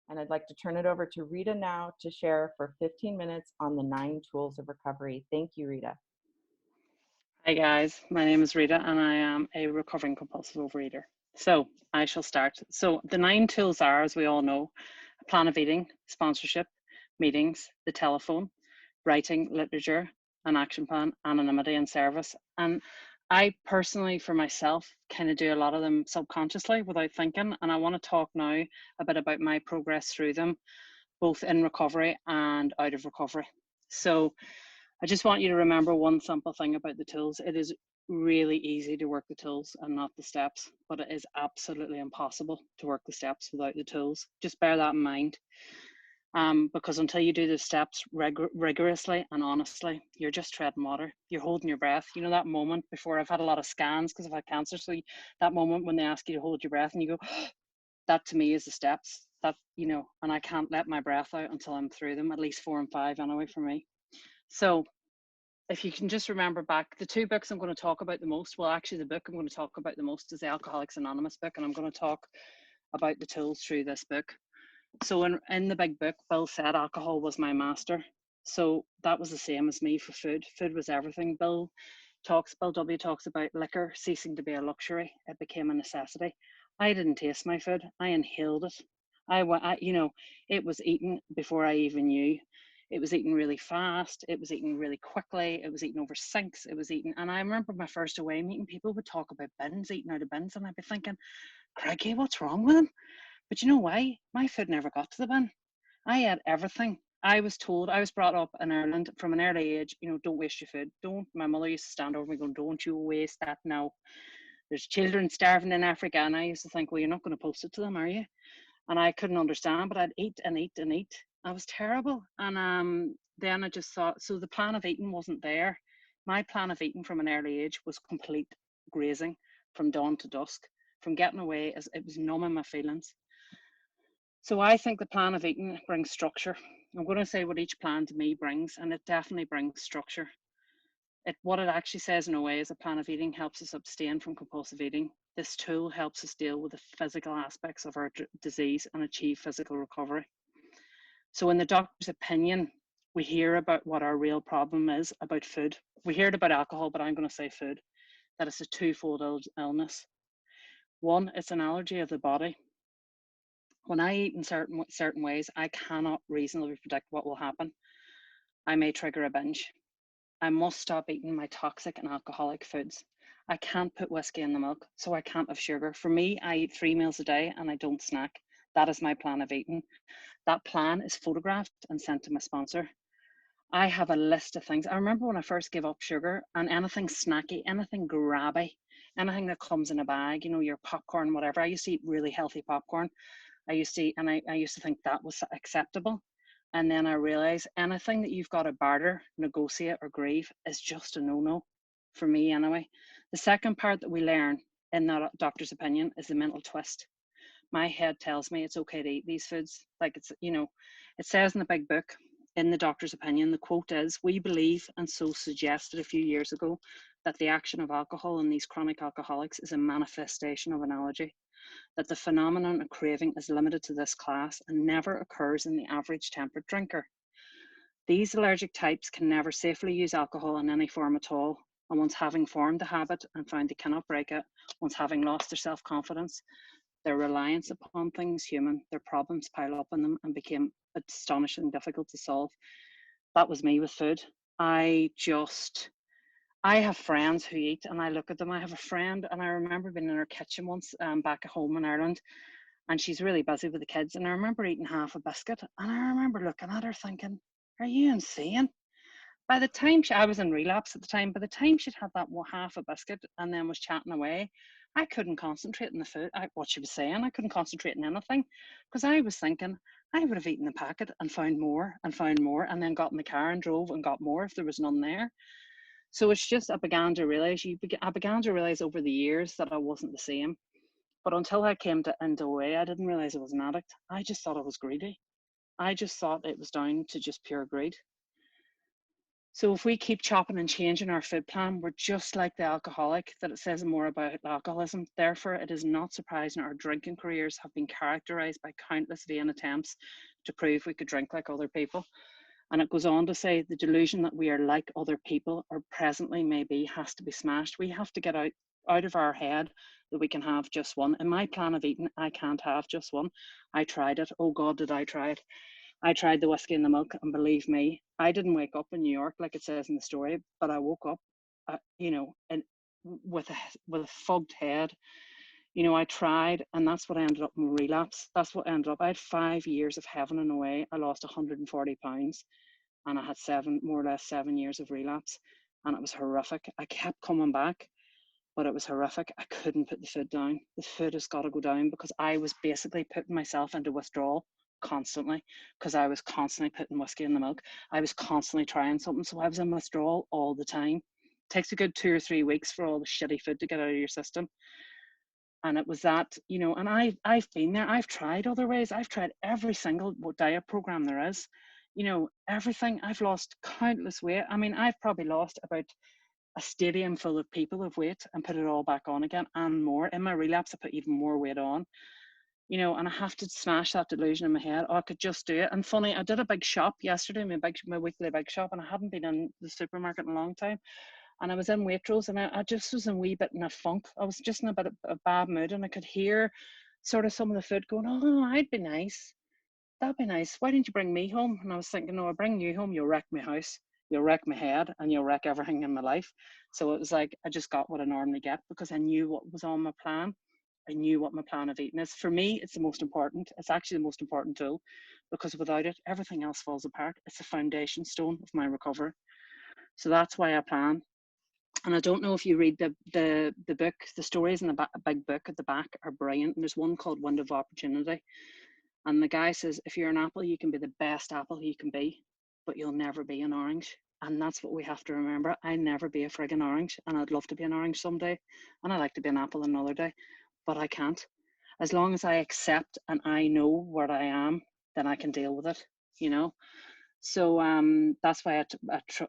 And I'd like to turn it over to Rita now to share for 15 minutes on the 9 tools of recovery. Thank you, Rita. Hi guys, my name is Rita and I am a recovering compulsive overeater. So I shall start. So the 9 tools are, as we all know, a plan of eating, sponsorship, meetings, the telephone, writing, literature, an action plan, anonymity and service. And I personally, for myself, kind of do a lot of them subconsciously without thinking. And I want to talk now a bit about my progress through them, both in recovery and out of recovery. So I just want you to remember one simple thing about the tools. It is really easy to work the tools and not the steps, but it is absolutely impossible to work the steps without the tools. Just bear that in mind. Because until you do the steps rigorously and honestly, you're just treading water. You're holding your breath. You know that moment before, I've had a lot of scans because I've had cancer. So that moment when they ask you to hold your breath and you go, that to me is the steps. That, you know, and I can't let my breath out until I'm through them, at least 4 and 5 anyway for me. So if you can just remember back, the 2 books I'm going to talk about the most, well, actually the book I'm going to talk about the most is the Alcoholics Anonymous book, and I'm going to talk about the tools through this book. So in the big book, Bill said alcohol was my master. So that was the same as me for food. Food was everything. Bill W talks about liquor ceasing to be a luxury. It became a necessity. I didn't taste my food. I inhaled it. It was eaten before I even knew. It was eaten really fast. It was eaten really quickly. It was eaten over sinks. It was eaten. And I remember my first away meeting, people would talk about bins, eating out of bins. And I'd be thinking, Craigie, what's wrong with them? But you know why? My food never got to the bin. I ate everything. I was brought up in Ireland from an early age, you know, don't waste your food. Don't. My mother used to stand over me going, don't you waste that now. There's children starving in Africa. And I used to think, well, you're not going to post it to them, are you? And I couldn't understand, but I'd eat and eat and eat. I was terrible. And then I just thought, so the plan of eating wasn't there. My plan of eating from an early age was complete grazing from dawn to dusk, from getting away, as it was numbing my feelings. So I think the plan of eating brings structure. I'm going to say what each plan to me brings, and it definitely brings structure. What it actually says in a way is a plan of eating helps us abstain from compulsive eating. This tool helps us deal with the physical aspects of our disease and achieve physical recovery. So in the doctor's opinion, we hear about what our real problem is about food. We heard about alcohol, but I'm going to say food, that it's a twofold illness. One, it's an allergy of the body. When I eat in certain ways, I cannot reasonably predict what will happen. I may trigger a binge. I must stop eating my toxic and alcoholic foods. I can't put whiskey in the milk, so I can't have sugar. For me, I eat 3 meals a day and I don't snack. That is my plan of eating. That plan is photographed and sent to my sponsor. I have a list of things. I remember when I first gave up sugar, and anything snacky, anything grabby, anything that comes in a bag, you know, your popcorn, whatever. I used to eat really healthy popcorn. I used to think that was acceptable. And then I realized anything that you've got to barter, negotiate, or grieve is just a no-no for me anyway. The second part that we learn in that doctor's opinion is the mental twist. My head tells me it's okay to eat these foods. Like it's, you know, it says in the big book, in the doctor's opinion, the quote is, we believe, and so suggested a few years ago, that the action of alcohol in these chronic alcoholics is a manifestation of an allergy, that the phenomenon of craving is limited to this class and never occurs in the average temperate drinker. These allergic types can never safely use alcohol in any form at all, and once having formed the habit and found they cannot break it, once having lost their self-confidence, their reliance upon things human, their problems pile up on them and became astonishingly difficult to solve. That was me with food. I have friends who eat and I look at them. I have a friend and I remember being in her kitchen once back at home in Ireland, and she's really busy with the kids. And I remember eating half a biscuit and I remember looking at her thinking, are you insane? By the time I was in relapse at the time, by the time she'd had that half a biscuit and then was chatting away, I couldn't concentrate on the food, what she was saying. I couldn't concentrate on anything because I was thinking I would have eaten the packet and found more and then got in the car and drove and got more if there was none there. So it's just, I began to realize over the years that I wasn't the same. But until I came into OA, I didn't realize I was an addict. I just thought I was greedy. I just thought it was down to just pure greed. So if we keep chopping and changing our food plan, we're just like the alcoholic, that it says more about alcoholism. Therefore, it is not surprising our drinking careers have been characterized by countless vain attempts to prove we could drink like other people. And it goes on to say the delusion that we are like other people, or presently maybe, has to be smashed. We have to get out of our head that we can have just one. In my plan of eating, I can't have just one. I tried it. Oh God, did I try it. I tried the whiskey and the milk, and believe me, I didn't wake up in New York like it says in the story, but I woke up, and with a fogged head. I tried, and that's what I ended up in relapse. That's what ended up. I had 5 years of heaven and away. I lost 140 pounds, and I had more or less 7 years of relapse, and it was horrific. I kept coming back, but it was horrific. I couldn't put the food down. The food has got to go down, because I was basically putting myself into withdrawal constantly, because I was constantly putting whiskey in the milk. I was constantly trying something. So I was in withdrawal all the time. It takes a good 2 or 3 weeks for all the shitty food to get out of your system. And it was that, and I've been there. I've tried other ways. I've tried every single diet program there is, everything. I've lost countless weight. I mean, I've probably lost about a stadium full of people of weight and put it all back on again and more. In my relapse, I put even more weight on, and I have to smash that delusion in my head. Oh, I could just do it. And funny, I did a big shop yesterday, my weekly big shop, and I hadn't been in the supermarket in a long time. And I was in Waitrose, and I just was in a wee bit in a funk. I was just in a bit of a bad mood, and I could hear sort of some of the food going, oh, I'd be nice. That'd be nice. Why didn't you bring me home? And I was thinking, no, I bring you home, you'll wreck my house, you'll wreck my head, and you'll wreck everything in my life. So it was like, I just got what I normally get, because I knew what was on my plan. I knew what my plan of eating is. For me, it's the most important. It's actually the most important tool, because without it, everything else falls apart. It's the foundation stone of my recovery. So that's why I plan. And I don't know if you read the book, the stories in the big book at the back are brilliant. And there's one called Window of Opportunity. And the guy says, if you're an apple, you can be the best apple you can be, but you'll never be an orange. And that's what we have to remember. I'll never be a friggin' orange, and I'd love to be an orange someday. And I'd like to be an apple another day, but I can't. As long as I accept and I know where I am, then I can deal with it. So that's why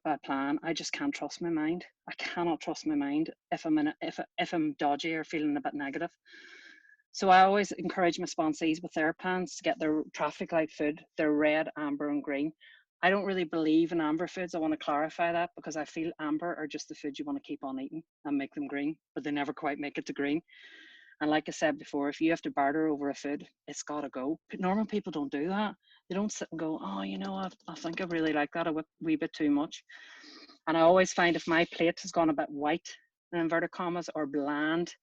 I plan. I just can't trust my mind. I cannot trust my mind if I'm dodgy or feeling a bit negative. So I always encourage my sponsees with their plans to get their traffic light food, their red, amber, and green. I don't really believe in amber foods. I want to clarify that, because I feel amber are just the foods you want to keep on eating and make them green, but they never quite make it to green. And like I said before, if you have to barter over a food, it's got to go. Normal people don't do that. They don't sit and go, oh, I think I really like that a wee bit too much. And I always find if my plate has gone a bit white, in inverted commas, or bland,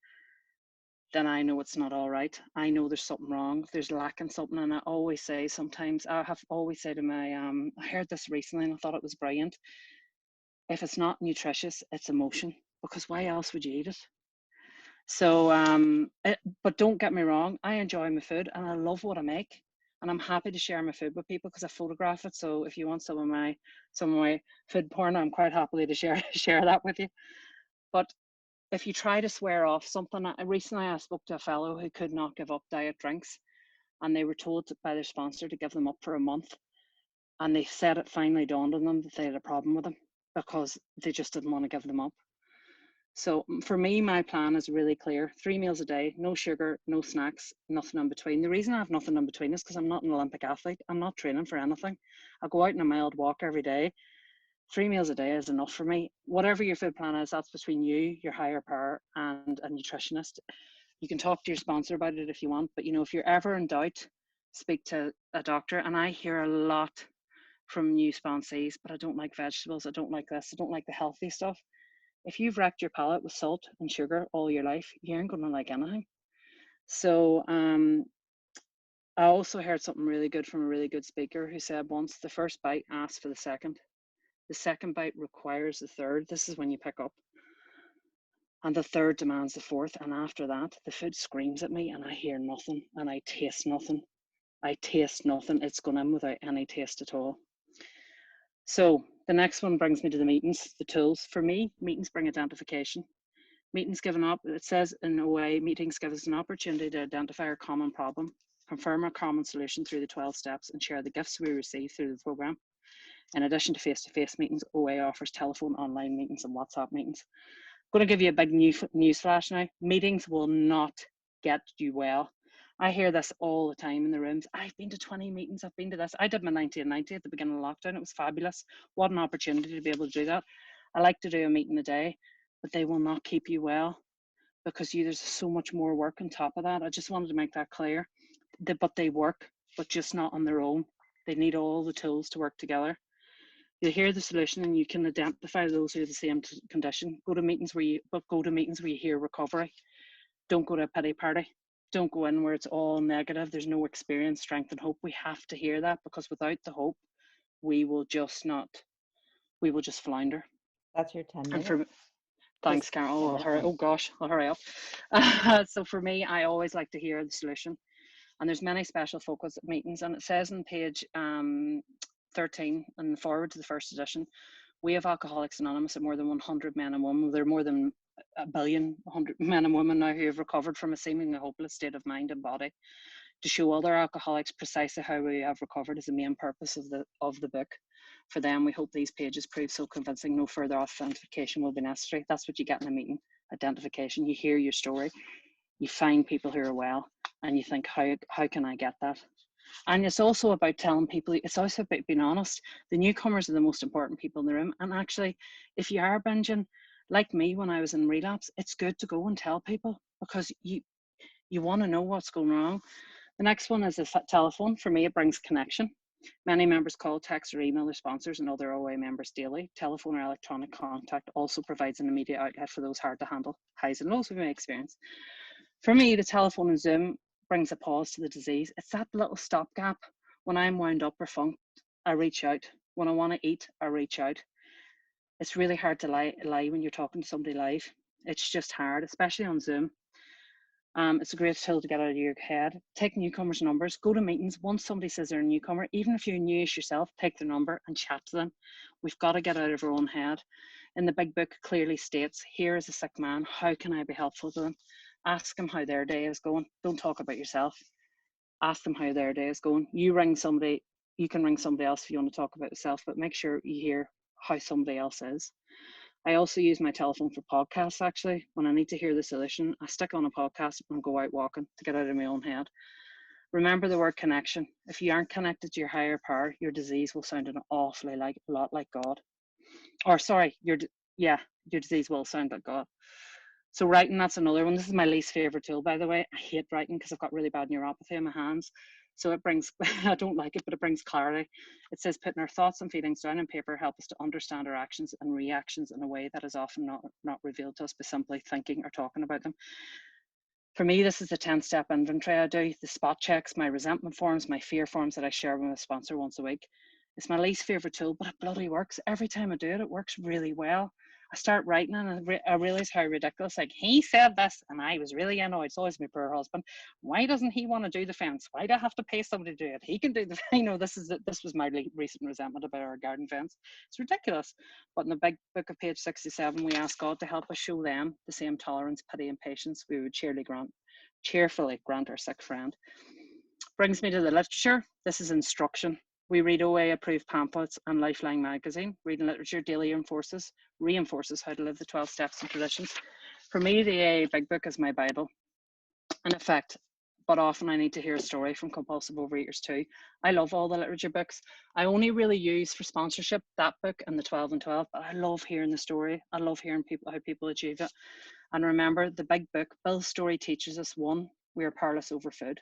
then I know it's not all right. I know there's something wrong. There's lacking something. And I always say, sometimes I have always said to my, I heard this recently and I thought it was brilliant. If it's not nutritious, it's emotion, because why else would you eat it? So, but don't get me wrong, I enjoy my food and I love what I make, and I'm happy to share my food with people because I photograph it. So if you want some of my food porn, I'm quite happily to share that with you. But if you try to swear off something, recently I spoke to a fellow who could not give up diet drinks, and they were told by their sponsor to give them up for a month, and they said it finally dawned on them that they had a problem with them because they just didn't want to give them up. So for me, my plan is really clear. 3 meals a day, no sugar, no snacks, nothing in between. The reason I have nothing in between is because I'm not an Olympic athlete. I'm not training for anything. I go out on a mild walk every day. 3 meals a day is enough for me. Whatever your food plan is, that's between you, your higher power, and a nutritionist. You can talk to your sponsor about it if you want, but if you're ever in doubt, speak to a doctor. And I hear a lot from new sponsees, but I don't like vegetables. I don't like this. I don't like the healthy stuff. If you've wrecked your palate with salt and sugar all your life, you aren't going to like anything. So I also heard something really good from a really good speaker who said once, the first bite asks for the second. The second bite requires the third. This is when you pick up. And the third demands the fourth. And after that, the food screams at me and I hear nothing and I taste nothing. I taste nothing. It's gone in without any taste at all. So the next one brings me to the meetings, the tools. For me, meetings bring identification. Meetings given up, it says in a way, meetings give us an opportunity to identify our common problem, confirm our common solution through the 12 steps, and share the gifts we receive through the program. In addition to face-to-face meetings, OA offers telephone, online meetings and WhatsApp meetings. I'm going to give you a big news flash now. Meetings will not get you well. I hear this all the time in the rooms. I've been to 20 meetings, I've been to this. I did my 90 and 90 at the beginning of lockdown. It was fabulous. What an opportunity to be able to do that. I like to do a meeting a day, but they will not keep you well because there's so much more work on top of that. I just wanted to make that clear. But they work, but just not on their own. They need all the tools to work together. You'll hear the solution and you can identify those who are the same condition. Go to meetings where you hear recovery. Don't go to a pity party. Don't go in where it's all negative. There's no experience, strength and hope. We have to hear that, because without the hope, we will just flounder. That's your 10 minutes. And thanks, Karen. Oh, I'll hurry up. So for me, I always like to hear the solution. And there's many special focus meetings, and it says on page 13 and forward to the first edition, we have Alcoholics Anonymous at more than 100 men and women. There are more than 1 billion 100 men and women now who have recovered from a seemingly hopeless state of mind and body. To show other alcoholics precisely how we have recovered is the main purpose of the book. For them, we hope these pages prove so convincing no further authentication will be necessary. That's what you get in a meeting, identification. You hear your story, you find people who are well, and you think, how can I get that? And it's also about telling people, it's also about being honest. The newcomers are the most important people in the room. And actually, if you are binging, like me when I was in relapse, it's good to go and tell people, because you want to know what's going wrong. The next one is a telephone. For me, it brings connection. Many members call, text or email their sponsors and other OA members daily. Telephone or electronic contact also provides an immediate outlet for those hard to handle highs and lows we may experience. For me, the telephone and Zoom brings a pause to the disease. It's that little stopgap. When I'm wound up or funked, I reach out. When I want to eat, I reach out. It's really hard to lie when you're talking to somebody live. It's just hard, especially on Zoom. It's a great tool to get out of your head. Take newcomers' numbers, go to meetings. Once somebody says they're a newcomer, even if you're newish yourself, take their number and chat to them. We've got to get out of our own head. And the big book clearly states, here is a sick man, how can I be helpful to them? Ask them how their day is going. Don't talk about yourself. Ask them how their day is going. You can ring somebody else if you want to talk about yourself, but make sure you hear how somebody else is. I also use my telephone for podcasts, actually. When I need to hear the solution, I stick on a podcast and go out walking to get out of my own head. Remember the word connection. If you aren't connected to your higher power, your disease will sound an awfully lot like God. Or sorry, your disease will sound like God. So writing, that's another one. This is my least favorite tool, by the way. I hate writing because I've got really bad neuropathy in my hands. So it brings, I don't like it, but it brings clarity. It says putting our thoughts and feelings down on paper help us to understand our actions and reactions in a way that is often not revealed to us by simply thinking or talking about them. For me, this is a 10-step inventory I do. The spot checks, my resentment forms, my fear forms that I share with my sponsor once a week. It's my least favorite tool, but it bloody works. Every time I do it, it works really well. I start writing and I realize how ridiculous, like, he said this and I was really annoyed. It's always my poor husband. Why doesn't he want to do the fence? Why do I have to pay somebody to do it? He can do the, this was my recent resentment about our garden fence. It's ridiculous. But in the big book of page 67, we ask God to help us show them the same tolerance, pity and patience we would cheerfully grant our sick friend. Brings me to the literature. This is instruction. We read OA approved pamphlets and Lifeline magazine. Reading literature daily reinforces how to live the 12 steps and traditions. For me, the AA Big Book is my Bible, in effect, but often I need to hear a story from compulsive overeaters too. I love all the literature books. I only really use for sponsorship that book and the 12 and 12, but I love hearing the story. I love hearing how people achieve it. And remember, the Big Book, Bill's story teaches us: 1, we are powerless over food;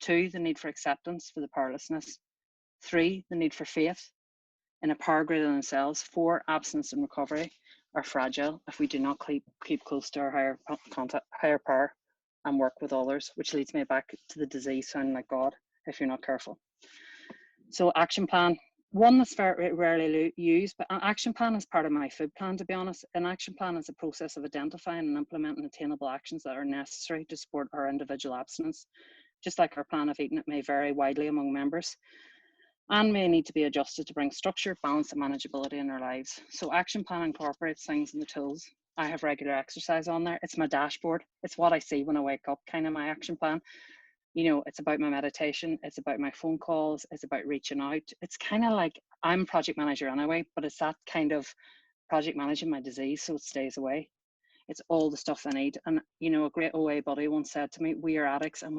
2, the need for acceptance for the powerlessness; 3, the need for faith in a power greater than themselves; 4, abstinence and recovery are fragile if we do not keep close to our higher power and work with others, which leads me back to the disease sounding like God if you're not careful. So action plan, one that's very rarely used, but an action plan is part of my food plan, to be honest. An action plan is a process of identifying and implementing attainable actions that are necessary to support our individual abstinence. Just like our plan of eating, it may vary widely among members and may need to be adjusted to bring structure, balance and manageability in our lives. So action plan incorporates things in the tools. I have regular exercise on there. It's my dashboard. It's what I see when I wake up, kind of my action plan. You know, it's about my meditation. It's about my phone calls. It's about reaching out. It's kind of like I'm project manager anyway, but it's that kind of project managing my disease so it stays away. It's all the stuff I need. And, you know, a great OA buddy once said to me, we are addicts and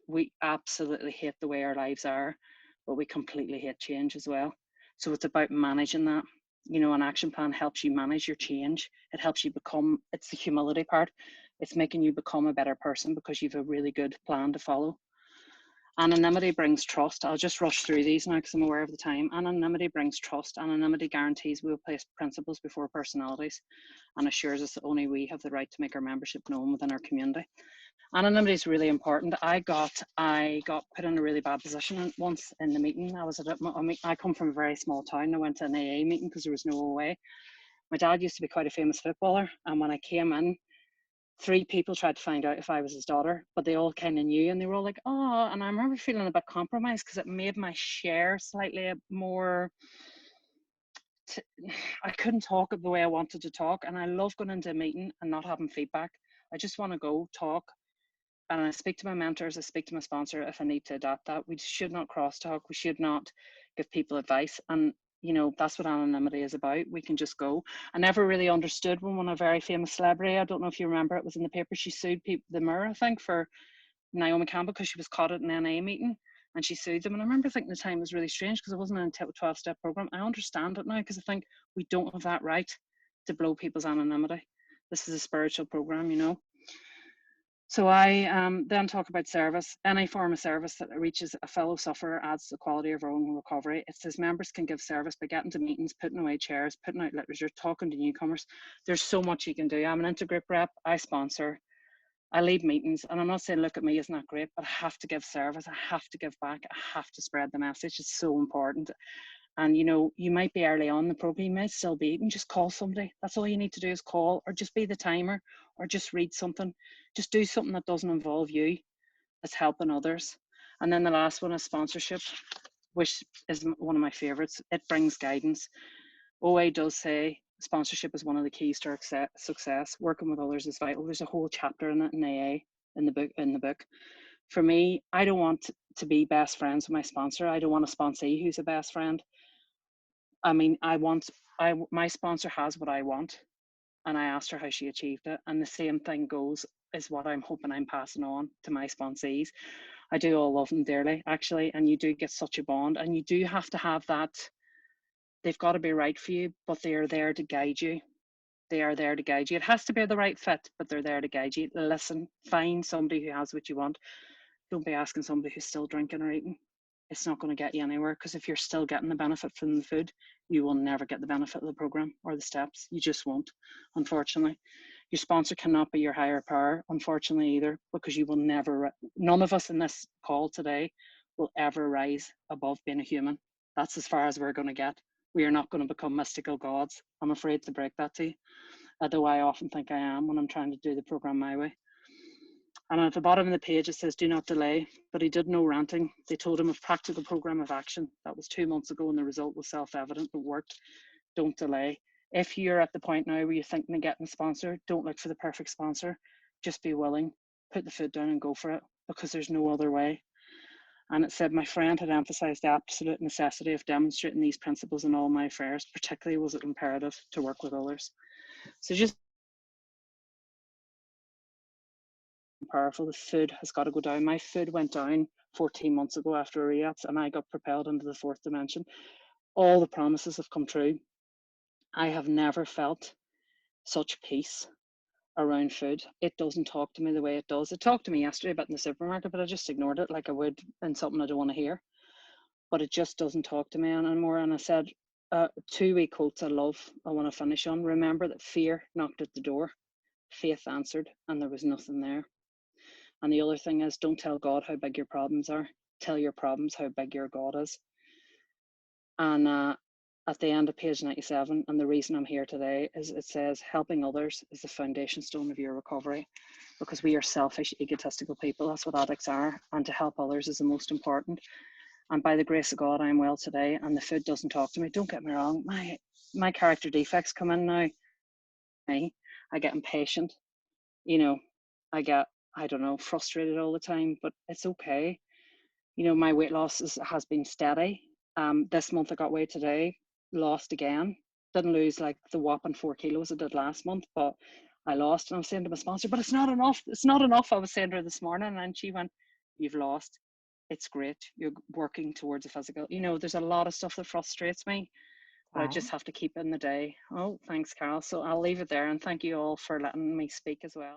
we absolutely hate the way our lives are, but we completely hate change as well. So it's about managing that. You know, an action plan helps you manage your change. It helps you become, it's the humility part. It's making you become a better person because you've a really good plan to follow. Anonymity brings trust. I'll just rush through these now because I'm aware of the time. Anonymity brings trust. Anonymity guarantees we will place principles before personalities and assures us that only we have the right to make our membership known within our community. Anonymity is really important. I got put in a really bad position once in the meeting. I come from a very small town. I went to an AA meeting because there was no OA. My dad used to be quite a famous footballer, and when I came in, 3 people tried to find out if I was his daughter, but they all kind of knew, and they were all like, "Oh," and I remember feeling a bit compromised because it made my share slightly more. I couldn't talk the way I wanted to talk, and I love going into a meeting and not having feedback. I just want to go talk, and I speak to my mentors, I speak to my sponsor if I need to adapt that. We should not crosstalk. We should not give people advice. And, you know, that's what anonymity is about. We can just go. I never really understood when a very famous celebrity, I don't know if you remember, it was in the paper, she sued the Mirror, I think, for Naomi Campbell because she was caught at an NA meeting and she sued them. And I remember thinking the time was really strange because it wasn't a 12-step program. I understand it now because I think we don't have that right to blow people's anonymity. This is a spiritual program, you know. So I then talk about service. Any form of service that reaches a fellow sufferer adds to the quality of our own recovery. It says members can give service by getting to meetings, putting away chairs, putting out literature, talking to newcomers. There's so much you can do. I'm an intergroup rep, I sponsor, I lead meetings, and I'm not saying look at me, isn't that great, but I have to give service, I have to give back, I have to spread the message. It's so important. And you know, you might be early on in the program, you might still be, you can just call somebody. That's all you need to do is call, or just be the timer, or just read something. Just do something that doesn't involve you, that's helping others. And then the last one is sponsorship, which is one of my favorites. It brings guidance. OA does say sponsorship is one of the keys to our success. Working with others is vital. There's a whole chapter in it in AA in the book. For me, I don't want to be best friends with my sponsor. I don't want a sponsee who's a best friend. I mean, my sponsor has what I want, and I asked her how she achieved it. And the same thing goes is what I'm hoping I'm passing on to my sponsees. I do all love them dearly, actually, and you do get such a bond, and you do have to have that. They've got to be right for you, but they are there to guide you. They are there to guide you. It has to be the right fit, but they're there to guide you. Listen, find somebody who has what you want. Don't be asking somebody who's still drinking or eating. It's not going to get you anywhere, because if you're still getting the benefit from the food, you will never get the benefit of the program or the steps. You just won't, unfortunately. Your sponsor cannot be your higher power, unfortunately, either, because you will never, none of us in this call today will ever rise above being a human. That's as far as we're going to get. We are not going to become mystical gods. I'm afraid to break that to you, although I often think I am when I'm trying to do the program my way. And at the bottom of the page, it says, do not delay, but he did no ranting. They told him a practical program of action. That was 2 months ago, and the result was self-evident. It worked. Don't delay. If you're at the point now where you're thinking of getting a sponsor, don't look for the perfect sponsor. Just be willing, put the foot down and go for it, because there's no other way. And it said, my friend had emphasized the absolute necessity of demonstrating these principles in all my affairs. Particularly was it imperative to work with others. So just powerful. The food has got to go down. My food went down 14 months ago after a relapse, and I got propelled into the 4th dimension. All the promises have come true. I have never felt such peace around food. It doesn't talk to me the way it does. It talked to me yesterday about in the supermarket, but I just ignored it like I would in something I don't want to hear. But it just doesn't talk to me anymore. And I said, 2 week quotes I love, I want to finish on. Remember that fear knocked at the door, faith answered, and there was nothing there. And the other thing is, don't tell God how big your problems are. Tell your problems how big your God is. And at the end of page 97, and the reason I'm here today is it says, helping others is the foundation stone of your recovery, because we are selfish, egotistical people. That's what addicts are. And to help others is the most important. And by the grace of God, I'm well today, and the food doesn't talk to me. Don't get me wrong. My character defects come in now. I get impatient. You know, I get, I don't know, frustrated all the time, but it's okay. You know, my weight loss has been steady. This month I got weight today, lost again. Didn't lose like the whopping 4 kilos I did last month, but I lost. And I was saying to my sponsor, but it's not enough. It's not enough. I was saying to her this morning, and she went, "You've lost. It's great. You're working towards a physical." You know, there's a lot of stuff that frustrates me, but I Right. just have to keep it in the day. Oh, thanks, Carol. So I'll leave it there, and thank you all for letting me speak as well.